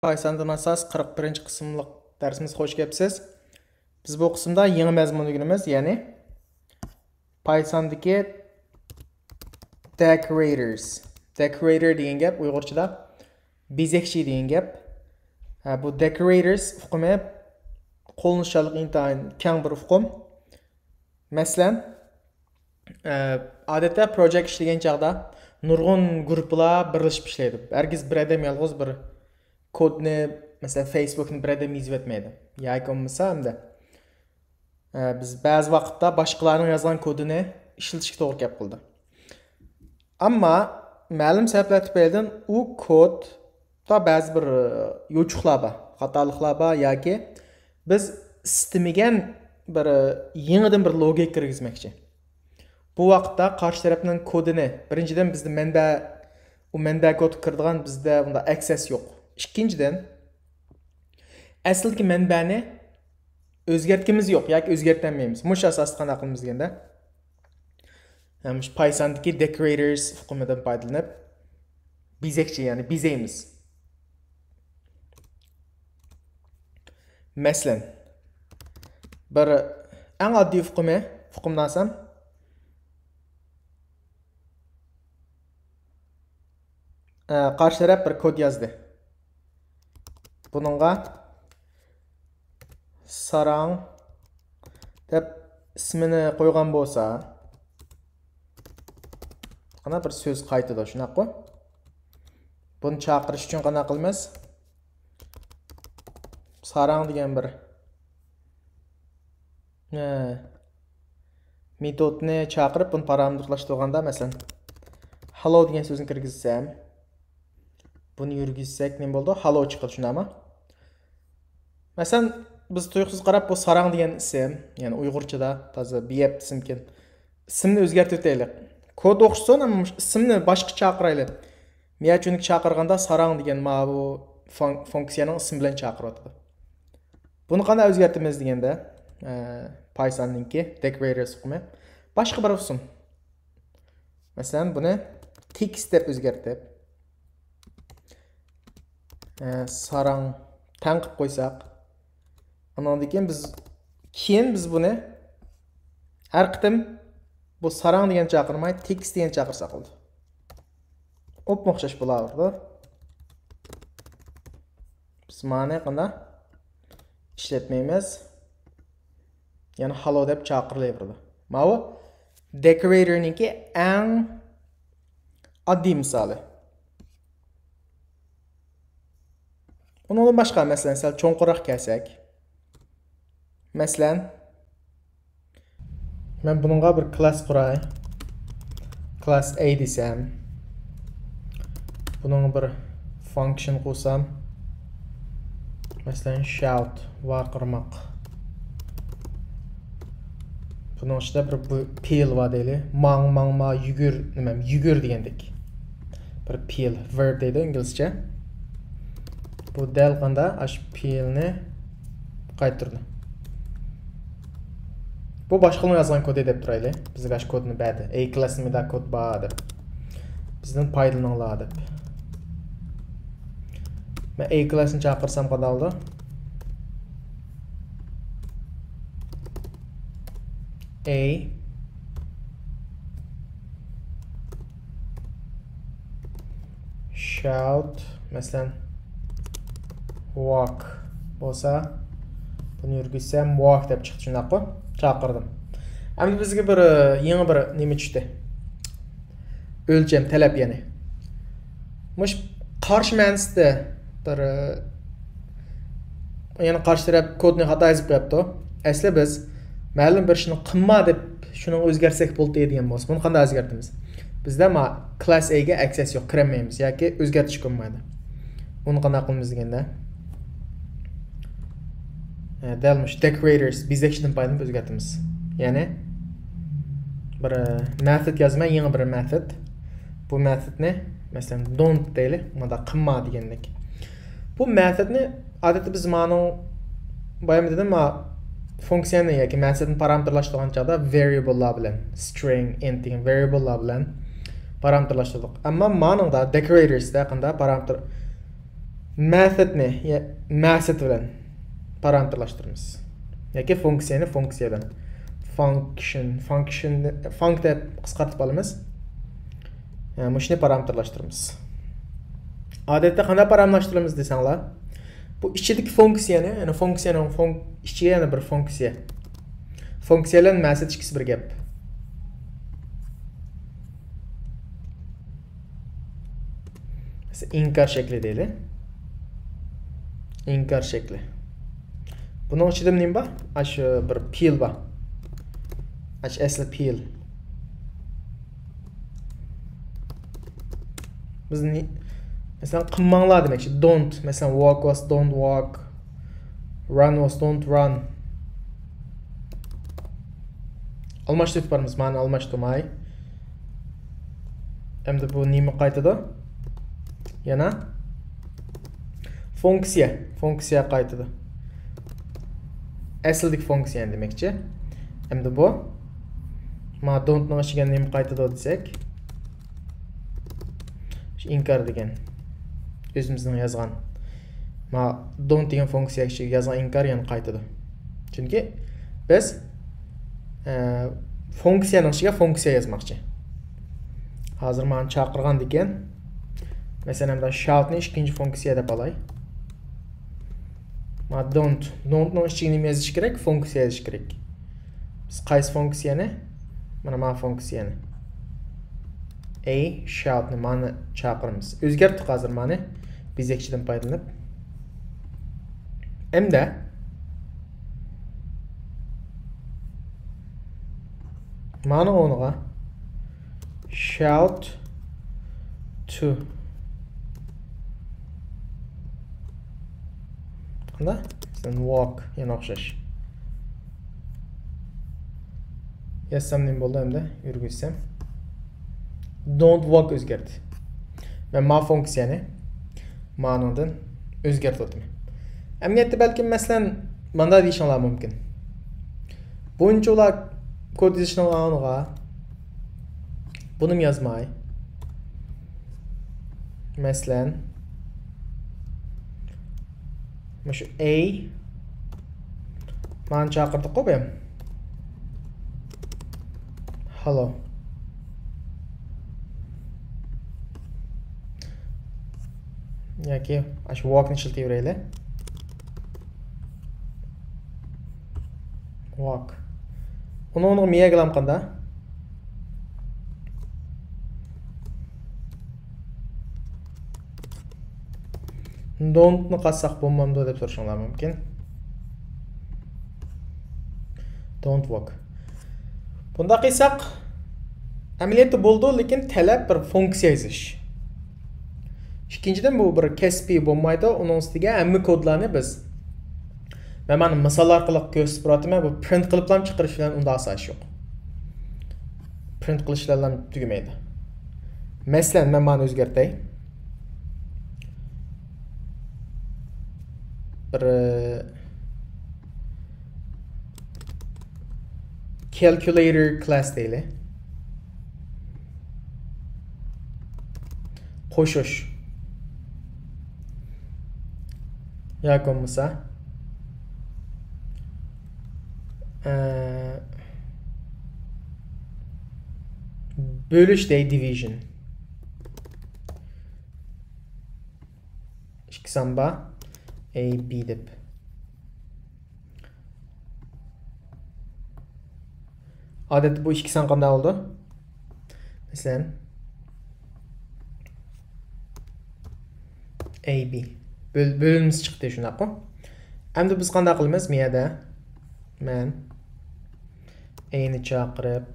Python'dan asas 41 qismliq darsimiz xo'sh kelibsiz. Biz bu qismda yangi mazmun o'rganamiz, ya'ni Python'dagi decorators. Decorator degan gap Uyg'urchada bezakchi degan gap. Bu decorators uqumi qo'llanishchanlik intayin keng bir uqum. Masalan, odatda project ishlagan chaqda nurg'un guruhlar birlashib ishlaydi. Hargiz bir odam yolg'iz bir kodni, mesela Facebook'ni bir adam yozib etmaydi. Yoki bo'lmasa hamda biz ba'zi vaqtda boshqalarning yozgan kodini ishlatishga to'g'ri kelib qoldi. Ammo ma'lum sabablar tufaylidan u kodda ba'zi bir yo'chuqlar bor, xatoliklar bor yoki biz istamagan bir yangidan bir logika kirgizmoqchi. Bu vaqtda qarshi tarafning kodini birinchidan bizda manba kod kirdigan bizda bunda access yo'q. İkinciden, aslki manbani o'zgartgimiz yo'q yoki o'zgartirmaymiz. Mush asosida qanday qilamiz deganda, mush Python'dagi decorators uqumidan foydalanib bezakchi, ya'ni bezaymiz. Masalan, bir eng oddiy uqumdan olsam, qarshi taraf bir kod yozdi. Bununla sarang deb ismini qo'ygan bo'lsa, qana bir so'z qaytadi, shunaqa. Buni chaqirish uchun qana qilamiz? Sarang degan bir metodni chaqirib, buni parametrlashtirganda, masalan, hello degan so'zni kirgizsam, buni yurgizsak nima bo'ldi? Hello chiqadi, shundami? Masalan, biz tuyuqsiz qarab bu sarang degan ism, ya'ni Uyg'urchada toza biyap ismkin. Ismni o'zgartirib o'taylik. Kod o'qishsin, ammo ismni boshqa chaqiraylik. Men uchun chaqirganda sarang degan bu funksiyaning ismi bilan chaqiryapti. Buni qanday o'zgartiramiz deganda, Python'ninki decorators uqumi boshqa bir usul. Masalan, buni text deb o'zgartirib, sarang tan qilib qo'ysak, andan keyin biz buni har qitim bu sarang degan chaqirmay text degan chaqirsak bo'ldi. O'xshash bo'lardi. Biz ma'ni qanday ishlatmaymiz. Ya'ni hello deb chaqirilaveradi. Mana decoratorningki eng oddiy misoli. Bundan başqa masalan, sal cho'nqiroq kelsak. Masalan, men bunga bir class quray. Class A desam. Bunun bir function qo'sam. Masalan, shout vaqirmoq. Bunun ichida bir peel bor deyli. Mang yugur degandek. Bir peel verb deydi inglizcha. Bu dal qanda ash peelni qaytardi. Bu boshqalar yozgan kod deb turaylik. Bizga ash kodni berdi. A klassida kod bor deb. Bizdan foydalaninglar deb. Men A klassini chaqirsam qanday bo'ldi? A shout masalan walk bo'lsa, buni yurgizsam walk deb chiqdi, shunaqmi? Chaqirdim. Endi bizga bir yangi bir nima tushdi. O'lcham, talab ya'ni. Mush qarshi ma'nosida bir yana qarshi taraf kodni xato yozib qo'yapti. Asli biz ma'lum bir ishni qilma deb shuni o'zgartsak bo'ldi degan bo'lsa, buni qanday o'zgartamiz? Bizda class A ga access yo'q, kiramaymiz yoki o'zgartirish bo'lmaydi. Buni qanday qilamiz deganda, dalmish decorators bezakchidan foydalanib o'zgartamiz. Ya'ni bir method yozmay, yangi bir method. Bu methodni masalan don't deylik, bunda qilma degandek. Bu methodni odatda biz ma'no boyam dedim, funksiyani yoki methodni parametrlashtirgan chog'da variablelar bilan, string, int degan variablelar bilan parametrlashtirdik. Ammo ma'noda decoratorsda qanday parametr methodni method bilan parametrlashtiramiz yoki funksiyani funksiya bilan func deb qisqartib olamiz. Mana shuni parametrlashtiramiz. Odatda qanday parametrlashtiramiz desanglar, bu ichidagi funksiyani, ya'ni funksiyaning ichiga yana bir funksiya. Funksiyalar method ikkisi bir gap. Inkar şekli deyli. Inkar şekli. Bunun içinde nima bor? Aşı bir pil bor. Asli pil. Biz mesela qilmanglar demekçi. Don't. Mesela walk was don't walk. Run was don't run. Almashtirib boramiz. Ma'ni almashtirmay. Endi bu nima qaytadi? Yana funksiya qaytadi. Asldagi funksiya demekçi. Endi bu ma don't ichiga nima qaytadi desak, inkar degan o'zimizning yozgan ma don't degan funksiya ichiga yozgan inkar yana qaytadi. Chunki biz funksiyaning ichiga funksiya yozmoqchi. Hozir men chaqirgan ekan. Mesela da shout'ni ikkinchi funksiya deb olay. Ma don't ichiga nima yozish kerak? Funksiya yozish kerak. Biz qaysi funksiyani? Mana bu funksiyani. Shout'ni mana chaqiramiz. O'zgartdik hozir mana bezakchidan foydalanib. Endi mana o'rniga shout to qanda? Sen walk yana o'xshash. Yazsam nima bo'ldi endi? Yurgizsam. Don't walk o'zgardi. Men ma funksiyani ma'nodan o'zgartirdim. Emniyatda balkim masalan manda deyishinglar mumkin. Buncha ular kod yozishning o'rniga buni yozmay. Masalan Şu man chaqirdik bu ham. Hello. Yoki shu walkni ishlatayveraylik. Walk. Uni miya qilam qanda? Don't qasaq bo'lmamdi deb so'rashinglar mumkin. Don't walk. Bunda qilsaq amaliyotda bo'ldi, lekin talab bir funksiya yozish. Ikkinchidan bu bir kasbiy bo'lmaydi, uning ustiga hamma kodlarni biz mana misollar orqali ko'rsatib beraman, bu print qilib ham chiqarish bilan unda asos yo'q. Print qilishlar ham tugamaydi. Masalan, men mana o'zgartay. Bir calculator class deyli. Qo'shish. Yoki bo'lmasa bo'lish dey division. Ikki samba A, B deb. Odatda bu ikki son qanday oldu? Masalan A, B. Bölünmüz chiqdi shunaqa. Endi biz qanday qilamiz? Miyada men A ni chaqirib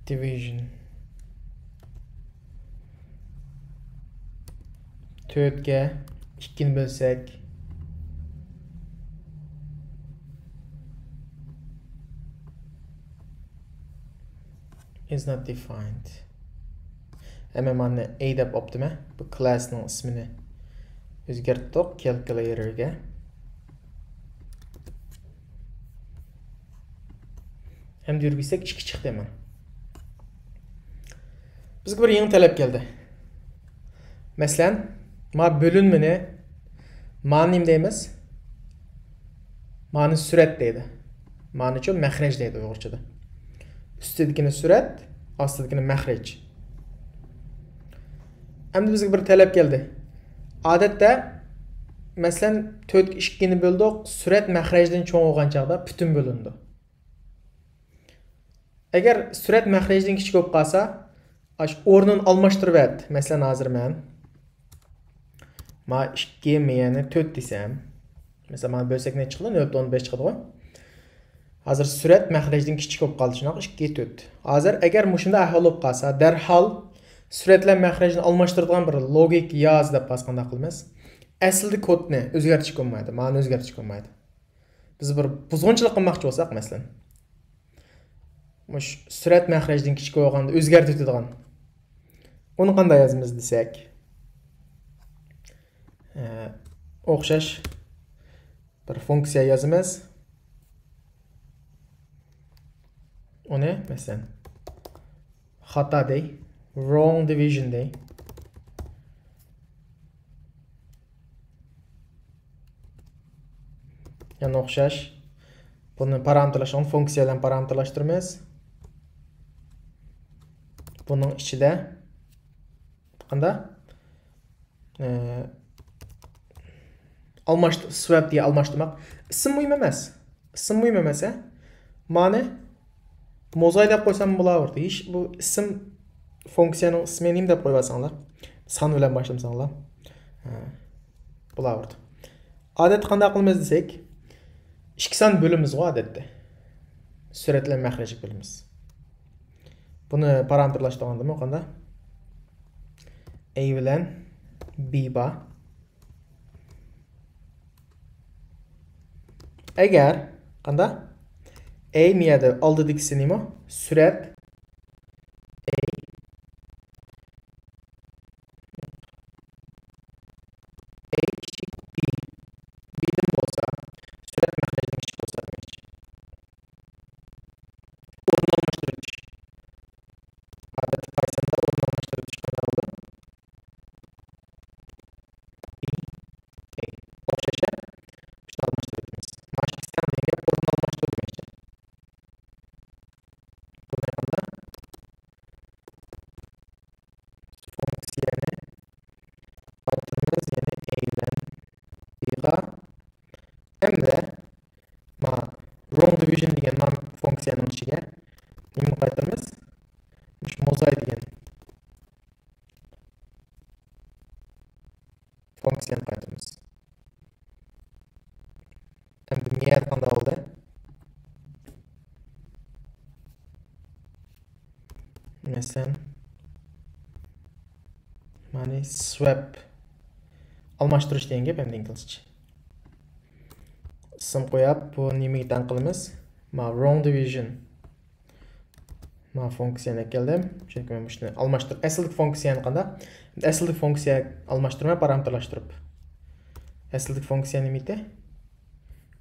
division 4'ga 2'ni bölsek is not defined. Hemen bana A deb optime bu class'ning ismini o'zgartirdik calculator'ga. Hem de yürgüysek 2 çıktı hemen. Bizge bir yeni talep geldi. Mesela ma bölünmeni manim deymiz. Mani süret deydi. Mani ço məxrec deydi Uyğurcada. Üstedikini süret, astedikini məxrec. Hem de bizge bir talep geldi. Adette mesela 4-2'ni böldük, süret məxrecden çoğun olğan çağda bütün bölündü. Eğer süret məxrecden kiçik olub qalsa, o'rnini almashtirib berdi. Mesela hazır men ma 2 meni 4 desem, mesela mana bölsek ne çıktı? 0.15 çıktı o. Hazır süret məxrejden kiçik olub qaldı şunaqa 2 4. Hazır eğer muşunda ahval olub qalsa, dərhal süretlə məxrejini almashtiradigan bir logik yaz deb basqanda qilamiz. Asli kodni o'zgartirish bo'lmaydi, ma'ni o'zgartirish bo'lmaydi. Biz bir buzg'unchilik qilmoqchi bo'lsak, masalan, mush süret məxrejden kichik bo'lganda o'zgartiradigan. Onu qanday yazamiz desak, o'xshash bir funksiya yazamiz. Onu mesela xata dey, wrong division dey. Yani o'xshash buni parametrlashgan funksiyalarni parametrlashtiramiz. Bunun ichida qanda swap diye almashtirmoq. Ism muhim emas. Ism muhim emasa, ma'ni mozay deb qo'ysam bo'laverdi. Hech bu ism funksiyaning ismini deb qo'yasanglar, son bilan boshlasanglar, bo'laverdi. Odatda qanday qilamiz desak, 2 son bölümümüz var odatda. Suratlar məxrəci bölümümüz. Bunu parametrlaşdırganda o qanda A bilan B ba. Eğer qanda A miyada oldidagisi nima? Surat A kichik B. B'dan bo'lsa, surat məxrəcidən kichik bo'lsa demakchi. O'rni almashtirish. Odatda Pythonda o'rni almashtirish qanday bo'ldi? B A o'xshashda shuni almashtiramiz. Mana shu ikkisidan degan o'rni almashtirib demakchi. Bunday qilganda funksiyani qaytaramiz, ya'ni A bilan B'ga hamda ma wrong division degan funksiyaning ichiga nima qaytaramiz? Mush mozay degan funksiyani qaytaramiz. Endi niyat qanday bo'ldi? Masalan, mana swap almashtirish degan gap endi inglizcha. Ism qo'yib, bu nimaga tan qilamiz? Ma wrong division ma funksiyani keldim. Chunki men shuni almashtirib, asl funksiyani qanday? Asl funksiya almashtirma parametrlashtirib. Asl funksiya nima edi?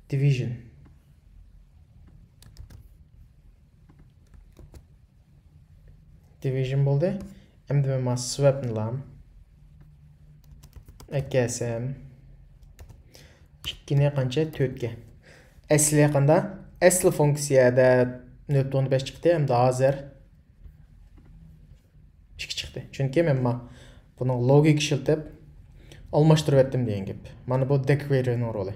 Division. Division bo'ldi. Endi men ma swap nilam. Ekasam 2 qancha 4 ga. Asli qanda? Asli funksiyada 0.15 chiqdi, hamda hozir 2 chiqdi. Chunki men buni logik ishlatib almashtirib etdim degan gap. Mana bu decoratorning roli.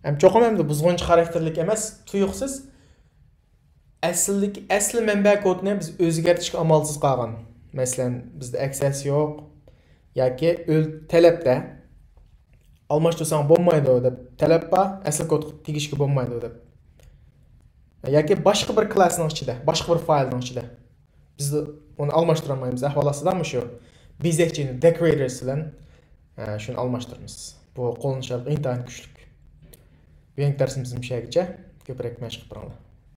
Ham cho'qim hamda buzg'unchi xarakterlik emas, tuyuqsiz asli manba kodni biz o'zgartirishga amalsiz qolgan. Masalan, bizda access yo'q yoki talabda almashtirsang bo'lmaydi deb talab bor, asl kod tegishga bo'lmaydi deb. Yoki boshqa bir klassning ichida, boshqa bir faylning ichida biz uni almashtira olmaymiz. Ahvolasidami shu bezakchini decorators bilan shuni almashtiramiz. Bu qo'llanishlar intayin kuchli. Bu yangi darsimizning mushagicha ko'proq mashq qilib